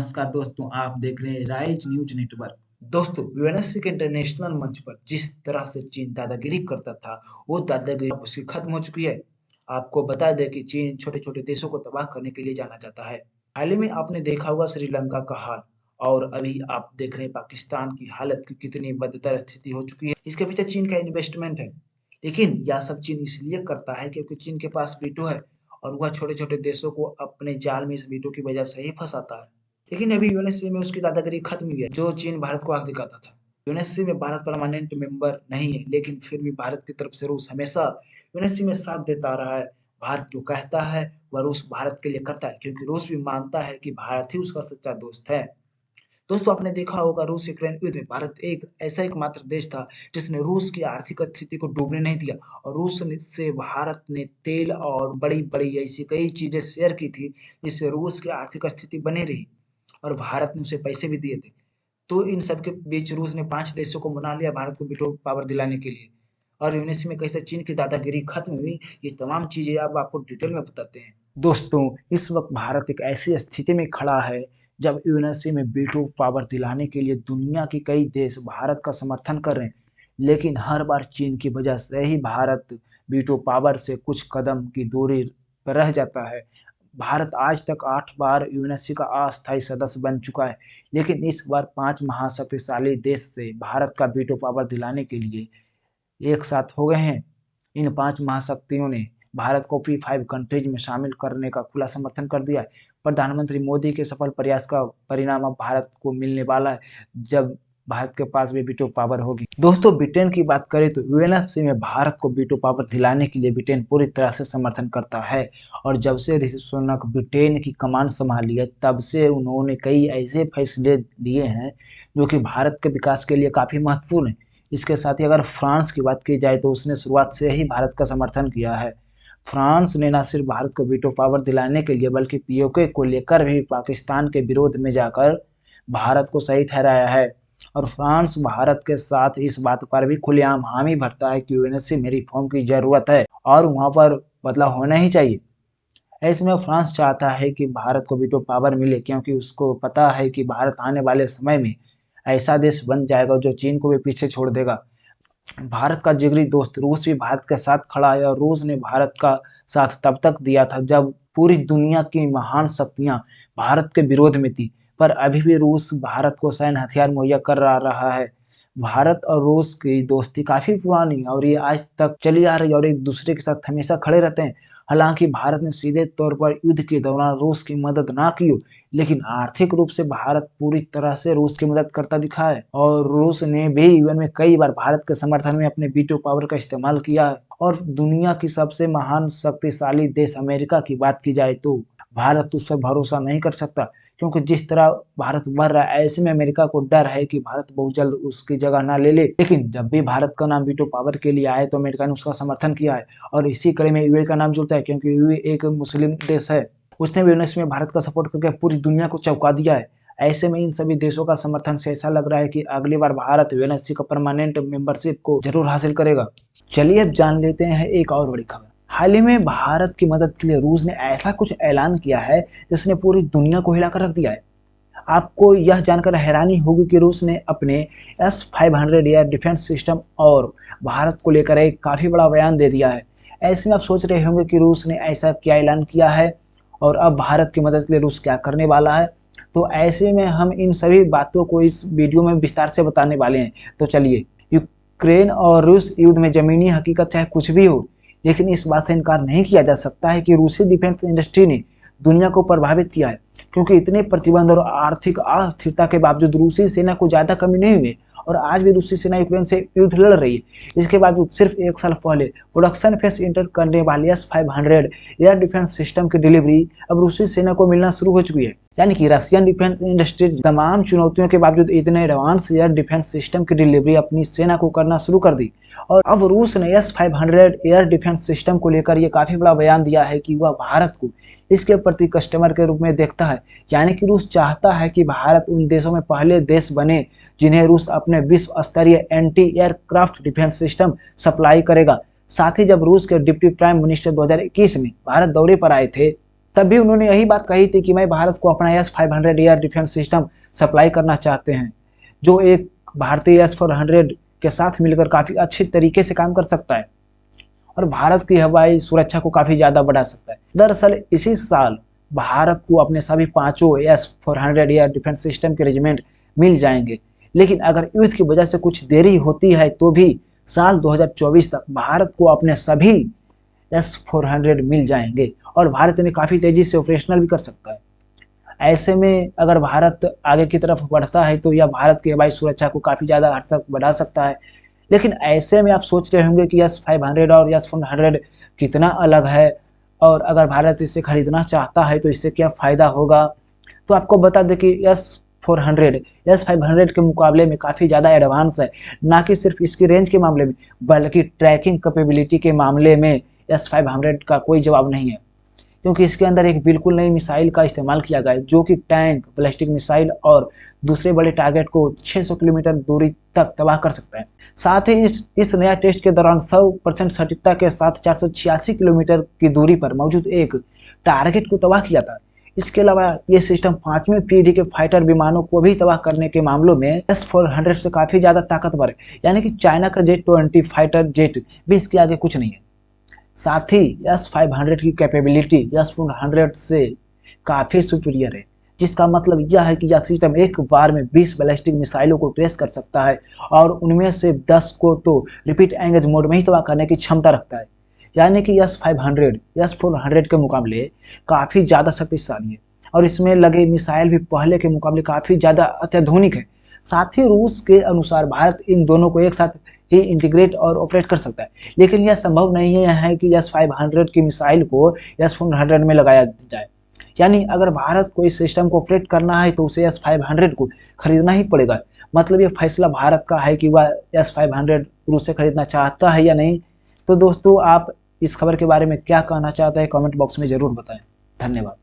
नमस्कार दोस्तों, आप देख रहे हैं राइज न्यूज नेटवर्क। दोस्तों, यूएनएससी के इंटरनेशनल मंच पर जिस तरह से चीन दादागिरी करता था, वो दादागिरी अब उसकी खत्म हो चुकी है। आपको बता दें कि चीन छोटे-छोटे देशों को तबाह करने के लिए जाना जाता है। हाल ही में आपने देखा होगा श्रीलंका का हाल, और अभी आप देख रहे हैं पाकिस्तान की हालत की कितनी बदतर स्थिति हो चुकी है। इसके पीछे चीन का इन्वेस्टमेंट है। लेकिन यह सब चीन इसलिए करता है क्योंकि चीन के पास वीटो है, और वह छोटे-छोटे देशों को अपने जाल में इस वीटो की वजह से ही फँसाता है। लेकिन अभी यूएनएससी में उसकी दादागिरी खत्म हुई है, जो चीन भारत को आग दिखाता था। यूएनएससी में भारत परमानेंट मेंबर नहीं है, लेकिन फिर भी भारत की तरफ से रूस हमेशा यूएनएससी में साथ देता रहा है। भारत जो कहता है, वह रूस भारत के लिए करता है, क्योंकि रूस भी मानता है कि भारत ही उसका सच्चा दोस्त है। दोस्तों, आपने देखा होगा रूस यूक्रेन युद्ध में भारत एक ऐसा एकमात्र देश था जिसने रूस की आर्थिक स्थिति को डूबने नहीं दिया, और रूस से भारत ने तेल और बड़ी-बड़ी ऐसी कई चीजें शेयर की थी, जिससे रूस की आर्थिक स्थिति बनी रही, और भारत ने उसे पैसे भी दिए थे। तो इन सब के बीच रूस ने 5 देशों को मना लिया भारत को वीटो पावर दिलाने के लिए, और यूएनएससी में कैसे चीन की दादागिरी खत्म हुई, ये तमाम चीजें अब आपको डिटेल में बताते हैं। दोस्तों, इस वक्त भारत एक ऐसी स्थिति में खड़ा है जब यूएनएससी में वीटो पावर दिलाने के लिए दुनिया के कई देश भारत का समर्थन कर रहे हैं, लेकिन हर बार चीन की वजह से ही भारत वीटो पावर से कुछ कदम की दूरी पर रह जाता है। भारत आज तक 8 बार यूएनएससी का अस्थायी सदस्य बन चुका है, लेकिन इस बार 5 महाशक्तिशाली देश से भारत का वीटो पावर दिलाने के लिए एक साथ हो गए हैं। इन 5 महाशक्तियों ने भारत को P5 कंट्रीज में शामिल करने का खुला समर्थन कर दिया है। प्रधानमंत्री मोदी के सफल प्रयास का परिणाम अब भारत को मिलने वाला है, जब भारत के पास भी वीटो पावर होगी। दोस्तों, ब्रिटेन की बात करें तो यूएनएससी में भारत को वीटो पावर दिलाने के लिए ब्रिटेन पूरी तरह से समर्थन करता है, और जब से ऋषि सुनक ब्रिटेन की कमान संभाली है, तब से उन्होंने कई ऐसे फैसले लिए हैं जो कि भारत के विकास के लिए काफी महत्वपूर्ण है। इसके साथ ही अगर फ्रांस की बात की जाए तो उसने शुरुआत से ही भारत का समर्थन किया है। फ्रांस ने न सिर्फ भारत को वीटो पावर दिलाने के लिए बल्कि पीओके को लेकर भी पाकिस्तान के विरोध में जाकर भारत को सही ठहराया है, और फ्रांस भारत के साथ इस बात पर भी खुलेआम हामी भरता है कि यूएनएससी में रिफॉर्म की जरूरत है और वहां पर बदलाव होना ही चाहिए। ऐसे में फ्रांस चाहता है कि भारत को वीटो पावर मिले, क्योंकि उसको पता है कि भारत आने वाले समय में ऐसा देश बन जाएगा जो चीन को भी पीछे छोड़ देगा। भारत का जिगरी दोस्त रूस भी भारत के साथ खड़ा है, और रूस ने भारत का साथ तब तक दिया था जब पूरी दुनिया की महान शक्तियां भारत के विरोध में थी, पर अभी भी रूस भारत को सैन्य हथियार मुहैया कर रहा है। भारत और रूस की दोस्ती काफी पुरानी है, और ये आज तक चली आ रही है, और एक दूसरे के साथ हमेशा खड़े रहते हैं। हालांकि भारत ने सीधे तौर पर युद्ध के दौरान रूस की मदद ना की हो, लेकिन आर्थिक रूप से भारत पूरी तरह से रूस की मदद करता दिखा है, और रूस ने भी यूएन में कई बार भारत के समर्थन में अपने वीटो पावर का इस्तेमाल किया है। और दुनिया की सबसे महान शक्तिशाली देश अमेरिका की बात की जाए तो भारत उस पर भरोसा नहीं कर सकता, क्योंकि जिस तरह भारत बढ़ रहा है, ऐसे में अमेरिका को डर है कि भारत बहुत जल्द उसकी जगह ना ले ले। लेकिन जब भी भारत का नाम वीटो पावर के लिए आए तो अमेरिका ने उसका समर्थन किया है, और इसी कड़ी में यूए का नाम जुड़ता है, क्योंकि यूए एक मुस्लिम देश है। उसने भी यूएनएससी में भारत का सपोर्ट करके पूरी दुनिया को चौंका दिया है। ऐसे में इन सभी देशों का समर्थन से ऐसा लग रहा है कि अगली बार भारत यूएनएससी का परमानेंट मेंबरशिप को जरूर हासिल करेगा। चलिए अब जान लेते हैं एक और बड़ी खबर। हाल ही में भारत की मदद के लिए रूस ने ऐसा कुछ ऐलान किया है जिसने पूरी दुनिया को हिलाकर रख दिया है। आपको यह जानकर हैरानी होगी कि रूस ने अपने S-500 एयर डिफेंस सिस्टम और भारत को लेकर एक काफी बड़ा बयान दे दिया है। ऐसे में आप सोच रहे होंगे कि रूस ने ऐसा क्या ऐलान किया है, और अब भारत की मदद के लिए रूस क्या करने वाला है। तो ऐसे में हम इन सभी बातों को इस वीडियो में विस्तार से बताने वाले हैं। तो चलिए, यूक्रेन और रूस युद्ध में जमीनी हकीकत चाहे कुछ भी हो, लेकिन इस बात से इनकार नहीं किया जा सकता है कि रूसी डिफेंस इंडस्ट्री ने दुनिया को प्रभावित किया है, क्योंकि इतने प्रतिबंध और आर्थिक अस्थिरता के बावजूद रूसी सेना को ज्यादा कमी नहीं हुई, और आज भी रूसी सेना यूक्रेन से युद्ध लड़ रही है। इसके बावजूद सिर्फ 1 साल पहले प्रोडक्शन फेस इंटर करने वाली S-500 एयर डिफेंस सिस्टम की डिलीवरी अब रूसी सेना को मिलना शुरू हो चुकी है। यानी कि रशियन डिफेंस इंडस्ट्री तमाम चुनौतियों के बावजूद इतने एडवांस एयर डिफेंस सिस्टम की डिलीवरी अपनी सेना को करना शुरू कर दी, और अब रूस ने S-500 एयर डिफेंस सिस्टम को लेकर ये काफी बड़ा बयान दिया है कि वह भारत को इसके प्रति कस्टमर के रूप में देखता है। यानी कि रूस चाहता है कि भारत उन देशों में पहले देश बने जिन्हें रूस अपने विश्व स्तरीय anti aircraft defence system supply करेगा। साथ ही जब रूस के डिप्टी प्राइम मिनिस्टर 2021 में भारत दौरे पर आए थे, तब भी उन्होंने यही बात कही थी कि मैं भारत को अपना S-500 air defence system supply करना चाहते हैं, जो एक भारतीय S-400 के साथ मिलकर काफ़ी अच्छे तरीके से काम कर सकता है और भारत की हवाई सुरक्षा को काफ़ी ज़्यादा बढ़ा सकता है। दरअसल इसी साल भारत को अपने सभी 5 S-400 एयर डिफेंस सिस्टम के रेजिमेंट मिल जाएंगे, लेकिन अगर युद्ध की वजह से कुछ देरी होती है तो भी साल 2024 तक भारत को अपने सभी S-400 मिल जाएंगे और भारत इन्हें काफ़ी तेज़ी से ऑपरेशनल भी कर सकता है। ऐसे में अगर भारत आगे की तरफ बढ़ता है तो यह भारत की हवाई सुरक्षा को काफ़ी ज़्यादा हद तक बढ़ा सकता है। लेकिन ऐसे में आप सोच रहे होंगे कि S-500 और S-400 कितना अलग है और अगर भारत इसे खरीदना चाहता है तो इससे क्या फ़ायदा होगा। तो आपको बता दें कि S-400 S-500 के मुकाबले में काफ़ी ज़्यादा एडवांस है, ना कि सिर्फ इसकी रेंज के मामले में बल्कि ट्रैकिंग कैपेबिलिटी के मामले में S-500 का कोई जवाब नहीं है, क्योंकि इसके अंदर एक बिल्कुल नई मिसाइल का इस्तेमाल किया गया है जो कि टैंक, बैलिस्टिक मिसाइल और दूसरे बड़े टारगेट को 600 किलोमीटर दूरी तक तबाह कर सकता है। साथ ही इस नया टेस्ट के दौरान 100% सटीकता के साथ 486 किलोमीटर की दूरी पर मौजूद एक टारगेट को तबाह किया था। इसके अलावा ये सिस्टम 5वीं पीढ़ी के फाइटर विमानों को भी तबाह करने के मामलों में S-400 से काफ़ी ज़्यादा ताकतवर है, यानी कि चाइना का Z-20 फाइटर जेट भी इसके आगे कुछ नहीं है। साथ ही S-500 की कैपेबिलिटी S-400 से काफ़ी सुपीरियर है, जिसका मतलब यह है कि यह सिस्टम एक बार में 20 बैलिस्टिक मिसाइलों को ट्रेस कर सकता है और उनमें से 10 को तो रिपीट एंगेज मोड में ही तबाह करने की क्षमता रखता है। यानी कि S-500 S-400 के मुकाबले काफ़ी ज़्यादा शक्तिशाली है और इसमें लगे मिसाइल भी पहले के मुकाबले काफ़ी ज़्यादा अत्याधुनिक है। साथ ही रूस के अनुसार भारत इन दोनों को एक साथ ही इंटीग्रेट और ऑपरेट कर सकता है, लेकिन यह संभव नहीं है कि S-500 की मिसाइल को S-400 में लगाया जाए। यानी अगर भारत को इस सिस्टम को ऑपरेट करना है तो उसे S-500 को खरीदना ही पड़ेगा। मतलब ये फैसला भारत का है कि वह S-500 रूस से खरीदना चाहता है या नहीं। तो दोस्तों, आप इस खबर के बारे में क्या कहना चाहते हैं, कमेंट बॉक्स में ज़रूर बताएं। धन्यवाद।